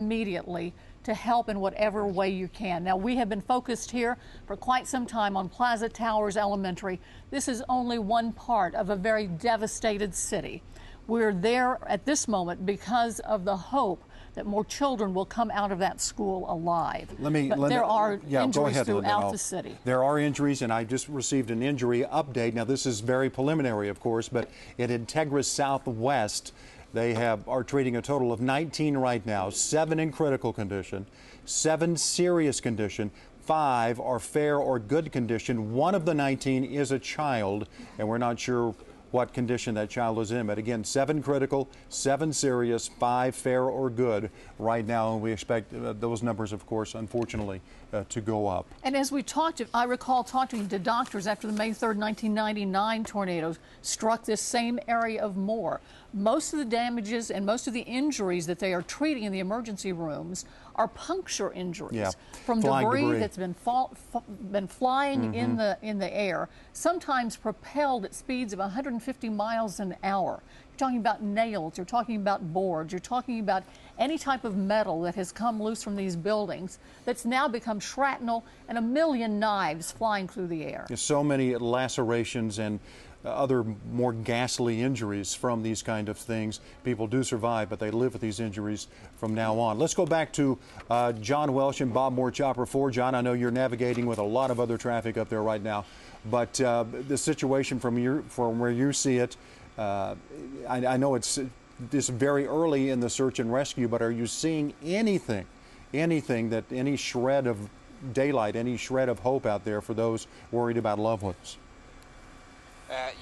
immediately to help in whatever way you can. Now, we have been focused here for quite some time on Plaza Towers Elementary. This is only one part of a very devastated city. We're there at this moment because of the hope that more children will come out of that school alive. There are injuries throughout the city. There are injuries, and I just received an injury update. Now, this is very preliminary, of course, but at Integra Southwest, they are treating a total of 19 right now, 7 in critical condition, 7 serious condition, 5 are fair or good condition. 1 of the 19 is a child, and we're not sure what condition that child is in. But again, 7 critical, 7 serious, 5 fair or good right now. And we expect those numbers, of course, unfortunately, to go up. And as we talked, I recall talking to doctors after the May 3rd, 1999 tornadoes struck this same area of Moore. Most of the damages and most of the injuries that they are treating in the emergency rooms are puncture injuries from debris that's been flying in the air, sometimes propelled at speeds of 150 miles an hour. You're talking about nails, you're talking about boards, you're talking about any type of metal that has come loose from these buildings that's now become shrapnel and a million knives flying through the air. There's so many lacerations and other more ghastly injuries from these kind of things. People do survive, but they live with these injuries from now on. Let's go back to John Welsh and Bob Moore, Chopper 4. John, I know you're navigating with a lot of other traffic up there right now, but the situation from where you see it, I know it's very early in the search and rescue, but are you seeing anything that any shred of daylight, any shred of hope out there for those worried about loved ones?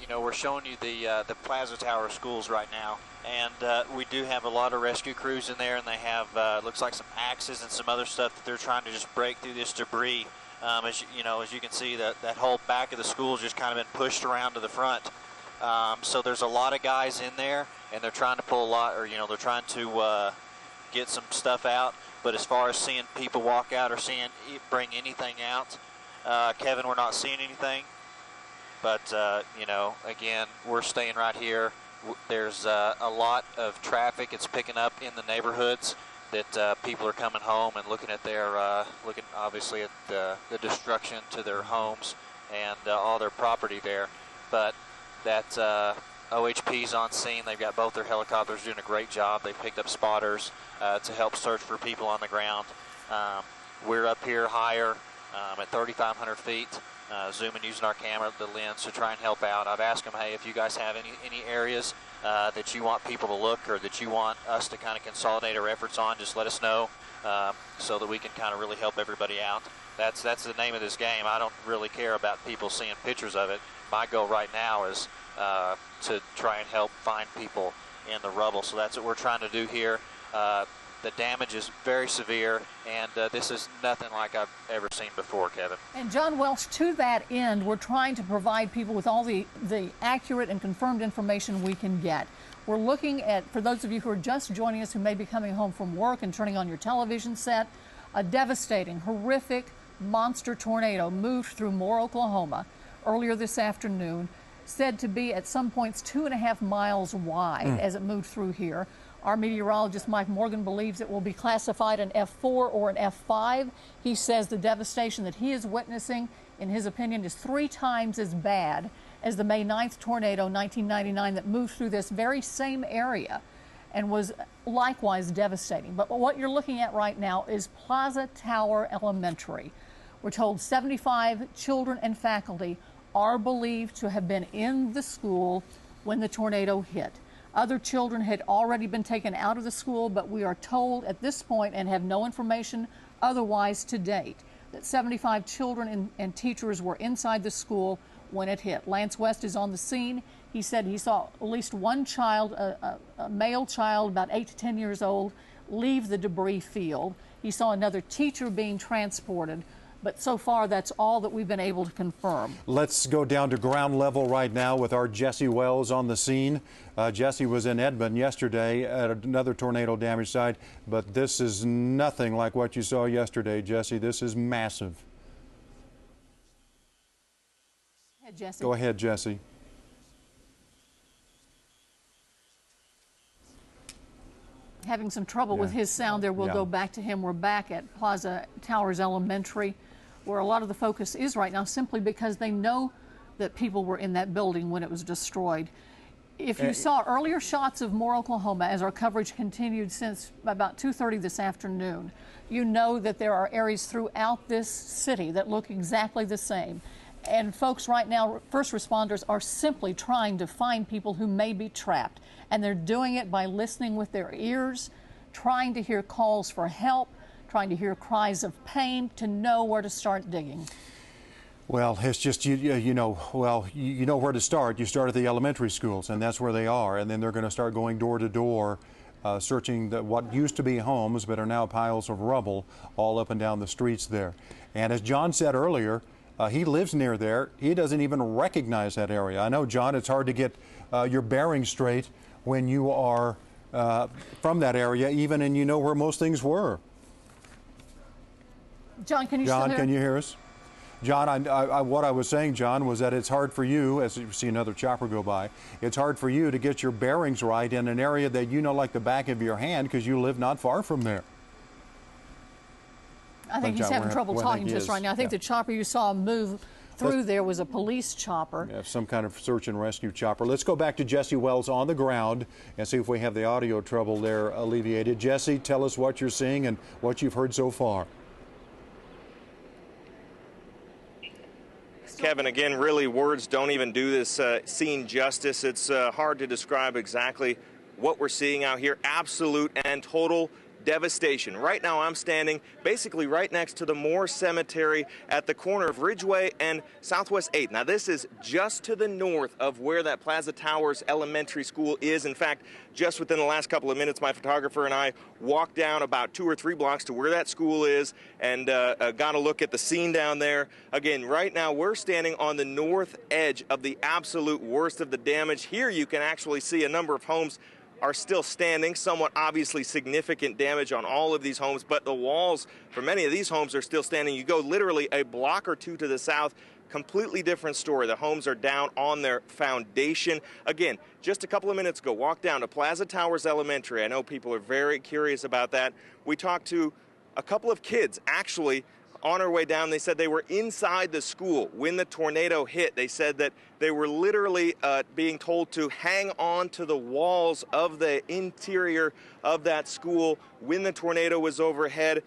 You know, we're showing you the Plaza Tower schools right now, and we do have a lot of rescue crews in there, and they have looks like some axes and some other stuff that they're trying to just break through this debris. As you can see, that whole back of the school has just kind of been pushed around to the front. So there's a lot of guys in there, and they're trying to pull a lot, or they're trying to get some stuff out. But as far as seeing people walk out or bring anything out, Kevin, we're not seeing anything. But, again, we're staying right here. There's a lot of traffic. It's picking up in the neighborhoods that people are coming home and looking at looking obviously at the destruction to their homes and all their property there. But that OHP's on scene. They've got both their helicopters doing a great job. They picked up spotters to help search for people on the ground. We're up here higher at 3,500 feet. Zooming using our camera, the lens, to try and help out. I've asked them, hey, if you guys have any areas that you want people to look, or that you want us to kind of consolidate our efforts on, just let us know so that we can kind of really help everybody out. That's the name of this game. I don't really care about people seeing pictures of it. My goal right now is to try and help find people in the rubble. So that's what we're trying to do here. The damage is very severe, and this is nothing like I've ever seen before, Kevin. And John Welsh, to that end, we're trying to provide people with all the accurate and confirmed information we can get. We're looking at, for those of you who are just joining us, who may be coming home from work and turning on your television set, a devastating, horrific, monster tornado moved through Moore, Oklahoma earlier this afternoon, said to be at some points 2.5 miles wide as it moved through here. Our meteorologist, Mike Morgan, believes it will be classified an F4 or an F5. He says the devastation that he is witnessing, in his opinion, is 3 times as bad as the May 9th tornado, 1999, that moved through this very same area and was likewise devastating. But what you're looking at right now is Plaza Tower Elementary. We're told 75 children and faculty are believed to have been in the school when the tornado hit. Other children had already been taken out of the school, but we are told at this point, and have no information otherwise to date, that 75 children and teachers were inside the school when it hit. Lance West is on the scene. He said he saw at least one child, a male child about 8 to 10 years old, leave the debris field. He saw another teacher being transported. But so far, that's all that we've been able to confirm. Let's go down to ground level right now with our Jesse Wells on the scene. Jesse was in Edmond yesterday at another tornado damage site, but this is nothing like what you saw yesterday, Jesse. This is massive. Go ahead, Jesse. Go ahead, Jesse. having some trouble with his sound there. We'll go back to him. We're back at Plaza Towers Elementary, where a lot of the focus is right now, simply because they know that people were in that building when it was destroyed. If you saw earlier shots of Moore, Oklahoma, as our coverage continued since about 2:30 this afternoon, you know that there are areas throughout this city that look exactly the same. And folks right now, first responders, are simply trying to find people who may be trapped. And they're doing it by listening with their ears, trying to hear calls for help, trying to hear cries of pain, to know where to start digging. Well, it's just, you know where to start. You start at the elementary schools, and that's where they are. And then they're going to start going door to door, searching what used to be homes but are now piles of rubble all up and down the streets there. And as John said earlier, he lives near there. He doesn't even recognize that area. I know, John, it's hard to get your bearings straight when you are from that area, even, and you know where most things were. John, can you still hear? John, can you hear us? John, what I was saying, John, was that it's hard for you, as you see another chopper go by, it's hard for you to get your bearings right in an area that you know like the back of your hand because you live not far from there. I think he's having trouble talking to us right now. I think the chopper you saw move through there was a police chopper. Yeah, some kind of search and rescue chopper. Let's go back to Jesse Wells on the ground and see if we have the audio trouble there alleviated. Jesse, tell us what you're seeing and what you've heard so far. Kevin, again, really words don't even do this scene justice. It's hard to describe exactly what we're seeing out here. Absolute and total devastation. Right now I'm standing basically right next to the Moore Cemetery at the corner of Ridgeway and Southwest 8th. Now this is just to the north of where that Plaza Towers Elementary School is. In fact, just within the last couple of minutes, my photographer and I walked down about 2 or 3 blocks to where that school is and got a look at the scene down there. Again, right now we're standing on the north edge of the absolute worst of the damage. Here you can actually see a number of homes are still standing, somewhat obviously significant damage on all of these homes, but the walls for many of these homes are still standing. You go literally a block or two to the south, completely different story. The homes are down on their foundation. Again, just a couple of minutes ago, walked down to Plaza Towers Elementary. I know people are very curious about that. We talked to a couple of kids actually on our way down. They said they were inside the school when the tornado hit. They said that they were literally being told to hang on to the walls of the interior of that school when the tornado was overhead.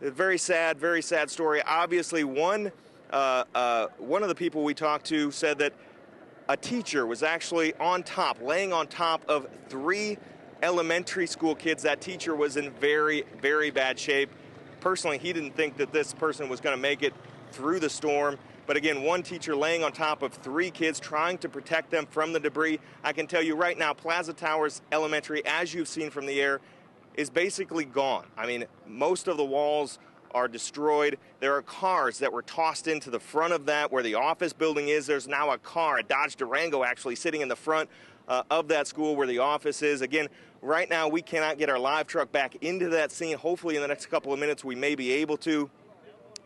A very sad story. Obviously, one of the people we talked to said that a teacher was actually on top, laying on top of 3 elementary school kids. That teacher was in very, very bad shape. Personally, he didn't think that this person was going to make it through the storm. But again, one teacher laying on top of 3 kids, trying to protect them from the debris. I can tell you right now, Plaza Towers Elementary, as you've seen from the air, is basically gone. I mean, most of the walls are destroyed. There are cars that were tossed into the front of that where the office building is. There's now a car, a Dodge Durango, actually sitting in the front of that school where the office is. Again, right now we cannot get our live truck back into that scene. Hopefully in the next couple of minutes we may be able to.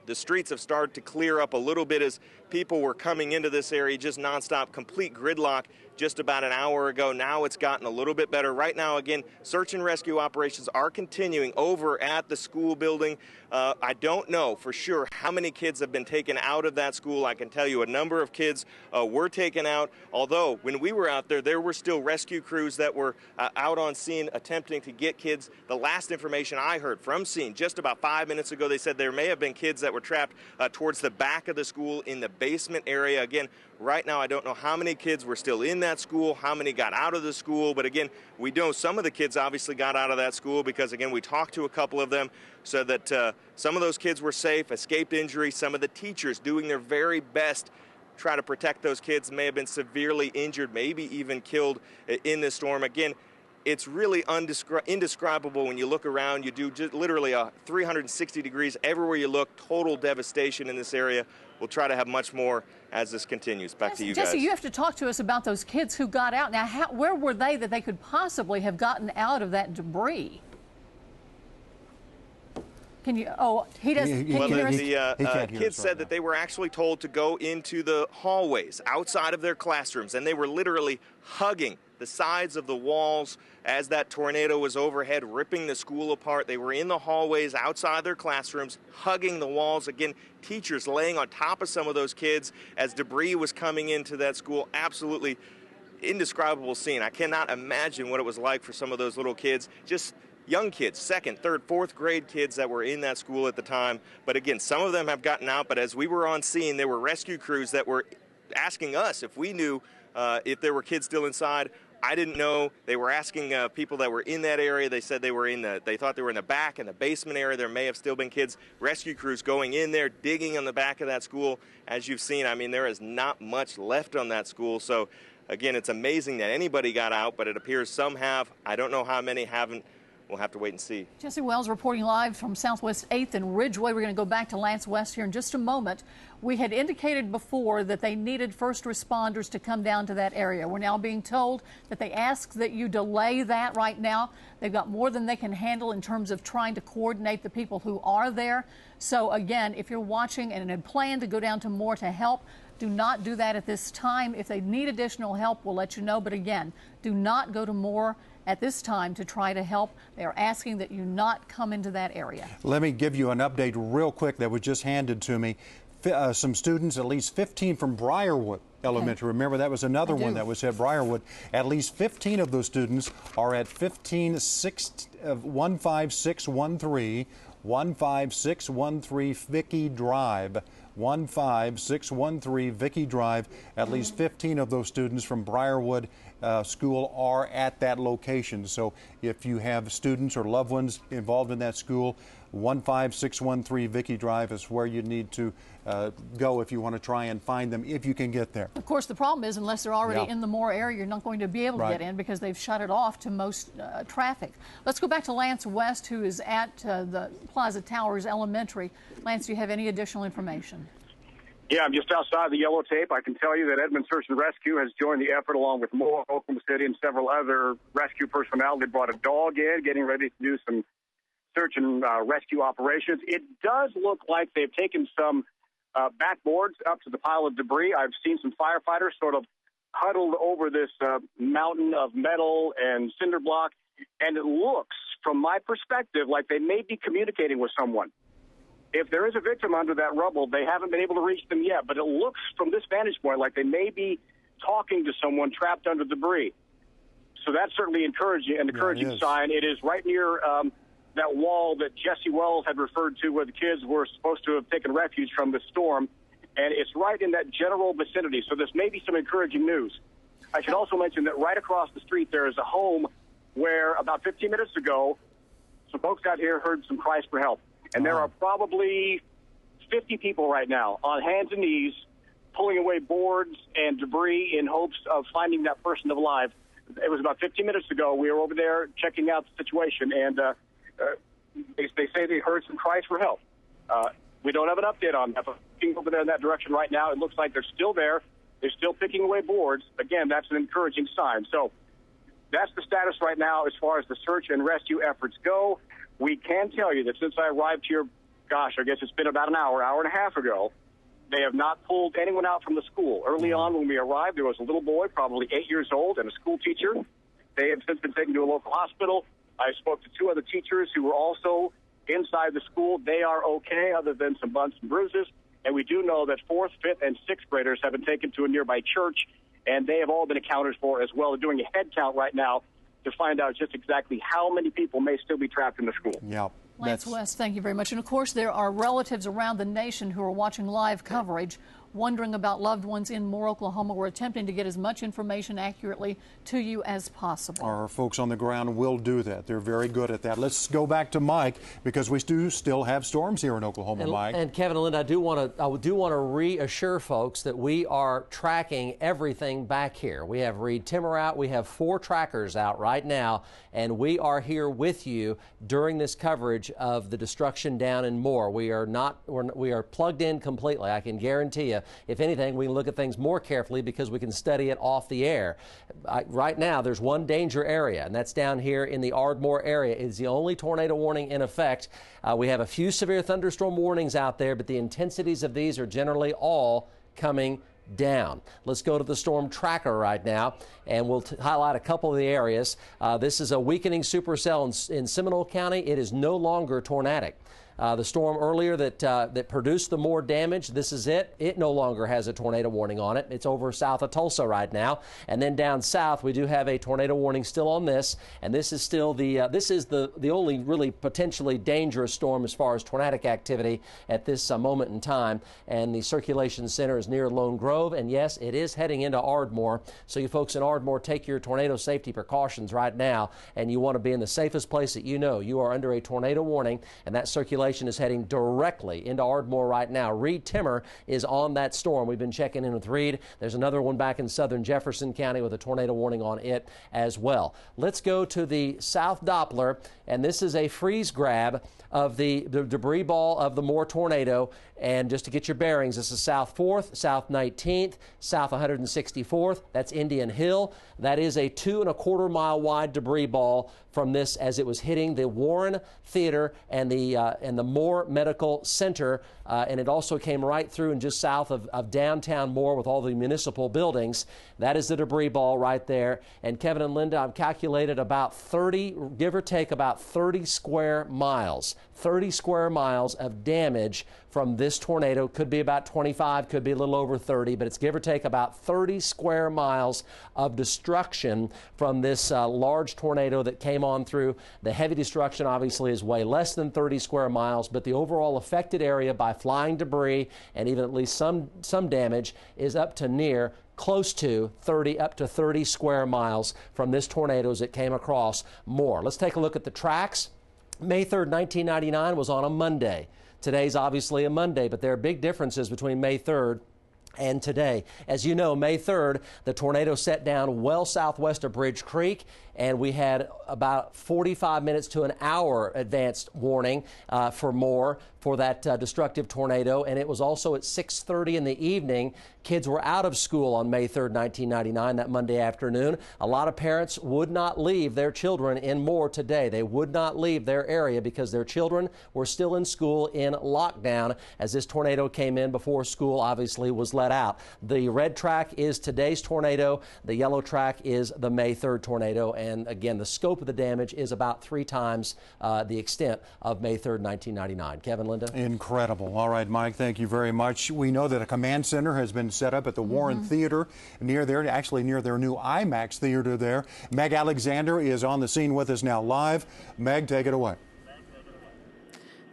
The streets have started to clear up a little bit as people were coming into this area, just nonstop, complete gridlock just about an hour ago. Now it's gotten a little bit better. Right now, again, search and rescue operations are continuing over at the school building. I don't know for sure how many kids have been taken out of that school. I can tell you a number of kids were taken out, although when we were out there, there were still rescue crews that were out on scene attempting to get kids. The last information I heard from scene just about 5 minutes ago, they said there may have been kids that were trapped towards the back of the school in the basement area. Again, right now I don't know how many kids were still in that school, how many got out of the school, but again, we know some of the kids obviously got out of that school because, again, we talked to a couple of them, so that some of those kids were safe, escaped injury. Some of the teachers doing their very best try to protect those kids may have been severely injured, maybe even killed in this storm. Again, it's really indescribable when you look around. You do just literally a 360 degrees everywhere you look, total devastation in this area. We'll try to have much more as this continues. Back to you guys. Jesse, you have to talk to us about those kids who got out. Now, where were they that they could possibly have gotten out of that debris? Can you? Oh, he doesn't. Well, the kids said that they were actually told to go into the hallways outside of their classrooms, and they were literally hugging the sides of the walls as that tornado was overhead, ripping the school apart. They were in the hallways outside their classrooms, hugging the walls. Again, teachers laying on top of some of those kids as debris was coming into that school. Absolutely indescribable scene. I cannot imagine what it was like for some of those little kids, just young kids, second, third, fourth grade kids that were in that school at the time. But again, some of them have gotten out, but as we were on scene, there were rescue crews that were asking us if we knew if there were kids still inside. I didn't know. They were asking people that were in that area. They said they thought they were in the back, in the basement area. There may have still been kids. Rescue crews going in there, digging on the back of that school. As you've seen, I mean, there is not much left on that school. So again, it's amazing that anybody got out, but it appears some have. I don't know how many haven't. We'll have to wait and see. Jesse Wells reporting live from Southwest 8th and Ridgeway. We're going to go back to Lance West here in just a moment. We had indicated before that they needed first responders to come down to that area. We're now being told that they ask that you delay that right now. They've got more than they can handle in terms of trying to coordinate the people who are there. So again, if you're watching and had planned to go down to Moore to help, do not do that at this time. If they need additional help, we'll let you know. But again, do not go to Moore at this time to try to help. They are asking that you not come into that area. Let me give you an update real quick that was just handed to me. Some students, at least 15 from Briarwood Elementary. Remember, that was another one that was at Briarwood. At least 15 of those students are at 15613 Vicky Drive. 15613 Vicky Drive. At least 15 of those students from Briarwood School are at that location. So if you have students or loved ones involved in that school, 15613 Vicky Drive is where you need to go if you want to try and find them, if you can get there. Of course, the problem is unless they're already in the Moore area, you're not going to be able to get in because they've shut it off to most traffic. Let's go back to Lance West, who is at the Plaza Towers Elementary. Lance, do you have any additional information? Yeah, I'm just outside the yellow tape. I can tell you that Edmond Search and Rescue has joined the effort along with Moore, Oklahoma City, and several other rescue personnel. They brought a dog in, getting ready to do some search and rescue operations. It does look like they've taken some backboards up to the pile of debris. I've seen some firefighters sort of huddled over this mountain of metal and cinder block, and it looks, from my perspective, like they may be communicating with someone. If there is a victim under that rubble, they haven't been able to reach them yet, but it looks from this vantage point like they may be talking to someone trapped under debris. So that's certainly encouraging, an encouraging sign. It is right near that wall that Jesse Wells had referred to where the kids were supposed to have taken refuge from the storm, and it's right in that general vicinity. So this may be some encouraging news. I should also mention that right across the street there is a home where about 15 minutes ago, some folks out here heard some cries for help. And there are probably 50 people right now on hands and knees pulling away boards and debris in hopes of finding that person alive. It was about 15 minutes ago. We were over there checking out the situation, and they say they heard some cries for help. We don't have an update on that, but looking over there in that direction right now, it looks like they're still there. They're still picking away boards. Again, that's an encouraging sign. So that's the status right now as far as the search and rescue efforts go. We can tell you that since I arrived here, gosh, I guess it's been about an hour and a half ago, they have not pulled anyone out from the school. Early on when we arrived, there was a little boy, probably 8 years old, and a school teacher. They have since been taken to a local hospital. I spoke to two other teachers who were also inside the school. They are okay, other than some bumps and bruises. And we do know that 4th, 5th, and 6th graders have been taken to a nearby church, and they have all been accounted for as well. They're doing a head count right now to find out just exactly how many people may still be trapped in the school. Yeah. Lance West, thank you very much. And of course, there are relatives around the nation who are watching live coverage, wondering about loved ones in Moore, Oklahoma. We're attempting to get as much information accurately to you as possible. Our folks on the ground will do that. They're very good at that. Let's go back to Mike, because we do still have storms here in Oklahoma, Mike. And Kevin and Linda, I do want to reassure folks that we are tracking everything back here. We have Reed Timmer out. We have 4 trackers out right now, and we are here with you during this coverage of the destruction down in Moore. We are plugged in completely. I can guarantee you. If anything, we can look at things more carefully because we can study it off the air. Right now, there's one danger area, and that's down here in the Ardmore area. It's the only tornado warning in effect. We have a few severe thunderstorm warnings out there, but the intensities of these are generally all coming down. Let's go to the storm tracker right now, and we'll highlight a couple of the areas. This is a weakening supercell in Seminole County. It is no longer tornadic. The storm earlier that produced the more damage, this is it. It no longer has a tornado warning on it. It's over south of Tulsa right now. And then down south, we do have a tornado warning still on this. And this is still the only really potentially dangerous storm as far as tornadic activity at this moment in time. And the circulation center is near Lone Grove. And yes, it is heading into Ardmore. So you folks in Ardmore, take your tornado safety precautions right now. And you want to be in the safest place that you know. You are under a tornado warning, and that circulation is heading directly into Ardmore right now. Reed Timmer is on that storm. We've been checking in with Reed. There's another one back in southern Jefferson County with a tornado warning on it as well. Let's go to the South Doppler, and this is a freeze grab of the debris ball of the Moore tornado. And just to get your bearings, this is South 4th, South 19th, South 164th. That's Indian Hill. That is a 2¼ mile wide debris ball from this as it was hitting the Warren Theater and the Moore Medical Center. And it also came right through and just south of downtown Moore with all the municipal buildings. That is the debris ball right there. And Kevin and Linda, I've calculated about 30, give or take about 30 square miles. 30 square miles of damage from this tornado. Could be about 25, could be a little over 30, but it's give or take about 30 square miles of destruction from this large tornado that came on through. The heavy destruction obviously is way less than 30 square miles, but the overall affected area by flying debris and even at least some damage is up to near close to 30, up to 30 square miles from this tornado as it came across Moore. Let's take a look at the tracks. May 3rd, 1999 was on a Monday. Today's obviously a Monday, but there are big differences between May 3rd and today. As you know, May 3rd, the tornado set down well southwest of Bridge Creek, and we had about 45 minutes to an hour advanced warning for Moore for that destructive tornado. And it was also at 6:30 in the evening. Kids were out of school on May 3rd, 1999, that Monday afternoon. A lot of parents would not leave their children in Moore today. They would not leave their area because their children were still in school in lockdown as this tornado came in before school obviously was let out. The red track is today's tornado. The yellow track is the May 3rd tornado. And again, the scope of the damage is about 3 times the extent of May 3rd, 1999. Kevin, Linda? Incredible. All right, Mike, thank you very much. We know that a command center has been set up at the Warren Theater near there, actually near their new IMAX theater there. Meg Alexander is on the scene with us now live. Meg, take it away.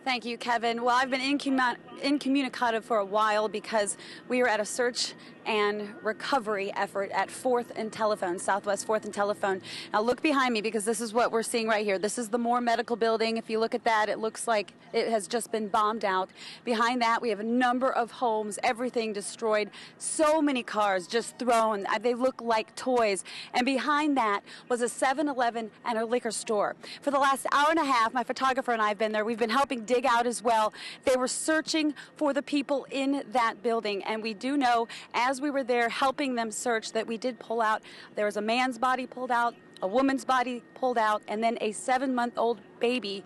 Thank you, Kevin. Well, I've been incommunicative for a while because we were at a search and recovery effort at 4th and Telephone, Southwest 4th and Telephone. Now look behind me because this is what we're seeing right here. This is the Moore Medical Building. If you look at that, it looks like it has just been bombed out. Behind that, we have a number of homes, everything destroyed. So many cars just thrown. They look like toys. And behind that was a 7-Eleven and a liquor store. For the last hour and a half, my photographer and I have been there. We've been helping dig out as well. They were searching for the people in that building. And we do know, as we were there helping them search, that we did pull out. There was a man's body pulled out, a woman's body pulled out, and then a 7-month-old baby,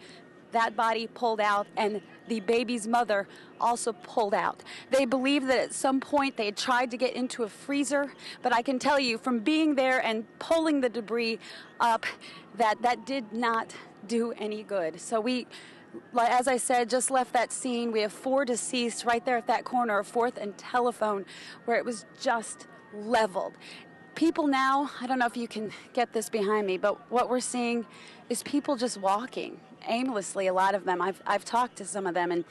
that body pulled out, and the baby's mother also pulled out. They believe that at some point they had tried to get into a freezer, but I can tell you from being there and pulling the debris up that did not do any good. So we, as I said, just left that scene. We have 4 deceased right there at that corner of 4th and Telephone where it was just leveled. People now, I don't know if you can get this behind me, but what we're seeing is people just walking aimlessly, a lot of them. I've talked to some of them, and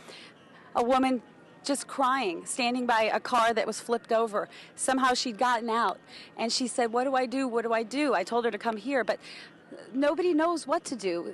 a woman just crying, standing by a car that was flipped over. Somehow she'd gotten out, and she said, "What do I do? What do I do?" I told her to come here, but nobody knows what to do.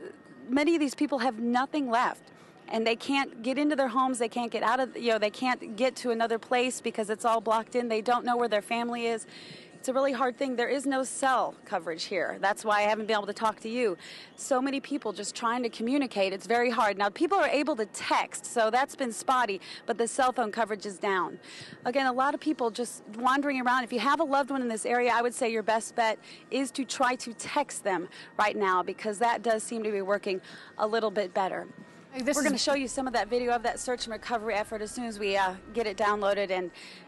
Many of these people have nothing left, and they can't get into their homes. They can't get out of, they can't get to another place because it's all blocked in. They don't know where their family is. It's a really hard thing. There is no cell coverage here. That's why I haven't been able to talk to you. So many people just trying to communicate. It's very hard. Now, people are able to text, so that's been spotty, but the cell phone coverage is down. Again, a lot of people just wandering around. If you have a loved one in this area, I would say your best bet is to try to text them right now, because that does seem to be working a little bit better. We're going to show you some of that video of that search and recovery effort as soon as we get it downloaded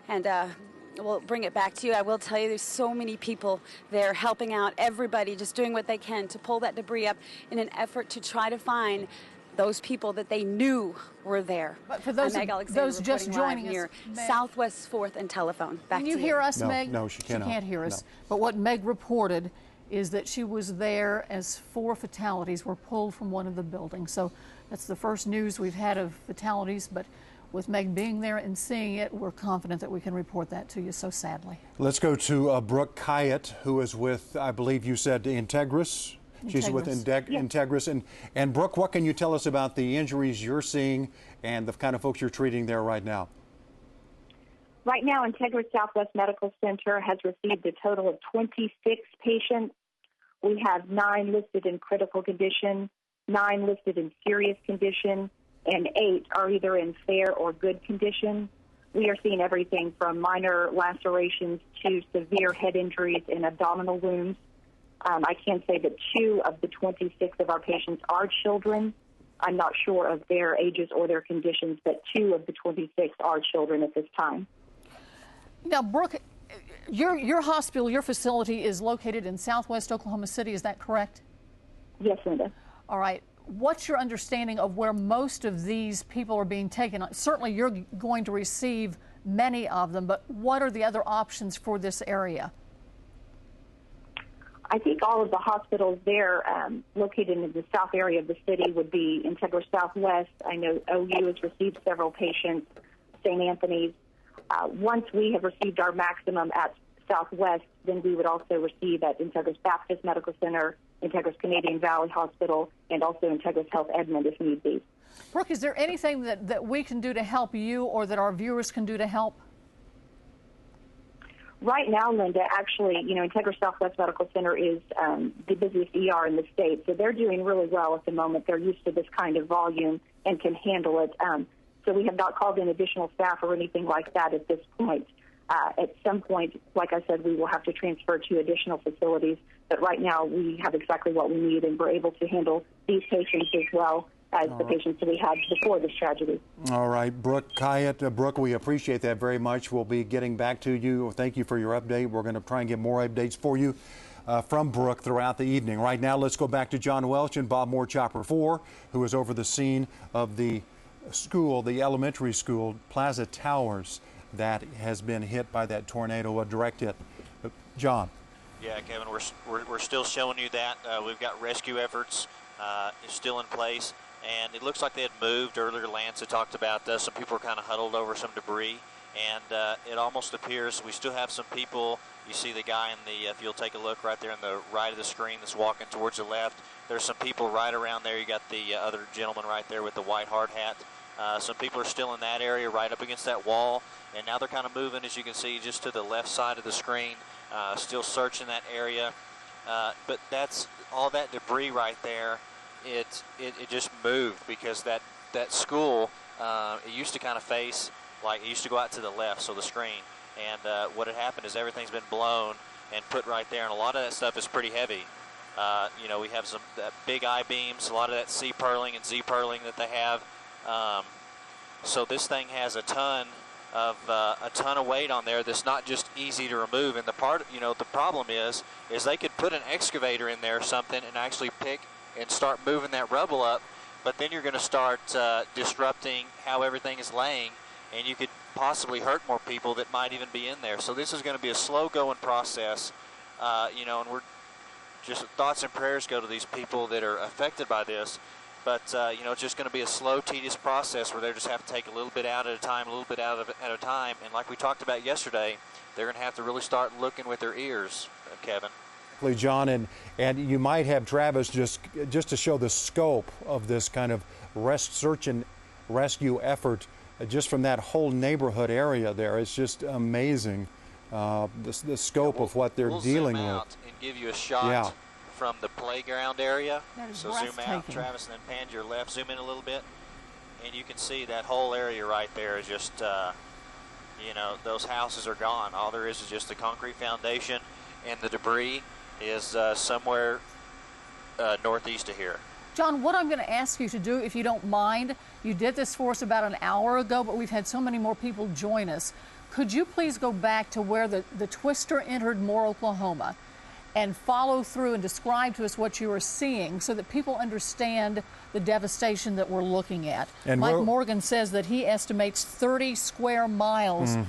and We'll bring it back to you. I will tell you there's so many people there helping out, everybody just doing what they can to pull that debris up in an effort to try to find those people that they knew were there. But for those, just joining us, near Southwest 4th and Telephone. Back can you to hear us, no, Meg? No, she cannot. She can't hear us. No. But what Meg reported is that she was there as 4 fatalities were pulled from one of the buildings. So that's the first news we've had of fatalities, but with Meg being there and seeing it, we're confident that we can report that to you, so sadly. Let's go to Brooke Kyatt, who is with, I believe you said, Integris. She's with Integris. And Brooke, what can you tell us about the injuries you're seeing and the kind of folks you're treating there right now? Right now, Integris Southwest Medical Center has received a total of 26 patients. We have 9 listed in critical condition, 9 listed in serious condition, and 8 are either in fair or good condition. We are seeing everything from minor lacerations to severe head injuries and abdominal wounds. I can say that 2 of the 26 of our patients are children. I'm not sure of their ages or their conditions, but 2 of the 26 are children at this time. Now, Brooke, your hospital, your facility is located in Southwest Oklahoma City, is that correct? Yes, Linda. All right. What's your understanding of where most of these people are being taken? Certainly you're going to receive many of them, but what are the other options for this area? I think all of the hospitals there located in the south area of the city would be Integris Southwest. I know OU has received several patients, St. Anthony's. Once we have received our maximum at Southwest, then we would also receive at Integris Baptist Medical Center, Integris Canadian Valley Hospital, and also Integris Health Edmond if need be. Brooke, is there anything that we can do to help you or that our viewers can do to help? Right now, Linda, actually, Integris Southwest Medical Center is the busiest ER in the state, so they're doing really well at the moment. They're used to this kind of volume and can handle it. So we have not called in additional staff or anything like that at this point. At some point, like I said, we will have to transfer to additional facilities, but right now we have exactly what we need, and we're able to handle these patients as well as the patients that we had before this tragedy. All right, Brooke Kyatt. Brooke, we appreciate that very much. We'll be getting back to you. Thank you for your update. We're going to try and get more updates for you from Brooke throughout the evening. Right now, let's go back to John Welch and Bob Moore Chopper 4, who is over the scene of the school, the elementary school, Plaza Towers, that has been hit by that tornado, a direct hit. John. Yeah, Kevin, we're still showing you that. We've got rescue efforts still in place. And it looks like they had moved earlier. Lance had talked about some people are kind of huddled over some debris, and it almost appears we still have some people. You see the guy in the, if you'll take a look right there on the right of the screen that's walking towards the left, there's some people right around there. You got the other gentleman right there with the white hard hat. Some people are still in that area right up against that wall, and now they're kind of moving, as you can see, just to the left side of the screen, still searching that area. But that's all that debris right there. It just moved because that school, it used to kind of face, like it used to go out to the left, so the screen. And what had happened is everything's been blown and put right there, and a lot of that stuff is pretty heavy. We have some big I-beams, a lot of that C-purling and Z-purling that they have. So this thing has a ton of weight on there that's not just easy to remove. And the problem is they could put an excavator in there or something and actually pick and start moving that rubble up, but then you're going to start disrupting how everything is laying, and you could possibly hurt more people that might even be in there. So this is going to be a slow-going process, and we're just thoughts and prayers go to these people that are affected by this. But it's just going to be a slow, tedious process where they just have to take a little bit out at a time, a little bit out at a time. And like we talked about yesterday, they're going to have to really start looking with their ears, Kevin. John, and you might have Travis just to show the scope of this kind of search and rescue effort just from that whole neighborhood area there. It's just amazing, the scope of what they're dealing with. We'll zoom out and give you a shot from the playground area. So zoom out, Travis, and then pan to your left. Zoom in a little bit, and you can see that whole area right there is just, those houses are gone. All there is just the concrete foundation, and the debris is somewhere northeast of here. John, what I'm going to ask you to do, if you don't mind, you did this for us about an hour ago, but we've had so many more people join us. could you please go back to where the twister entered Moore, Oklahoma, and follow through and describe to us what you are seeing so that people understand the devastation that we're looking at? And Mike Morgan says that he estimates 30 square miles of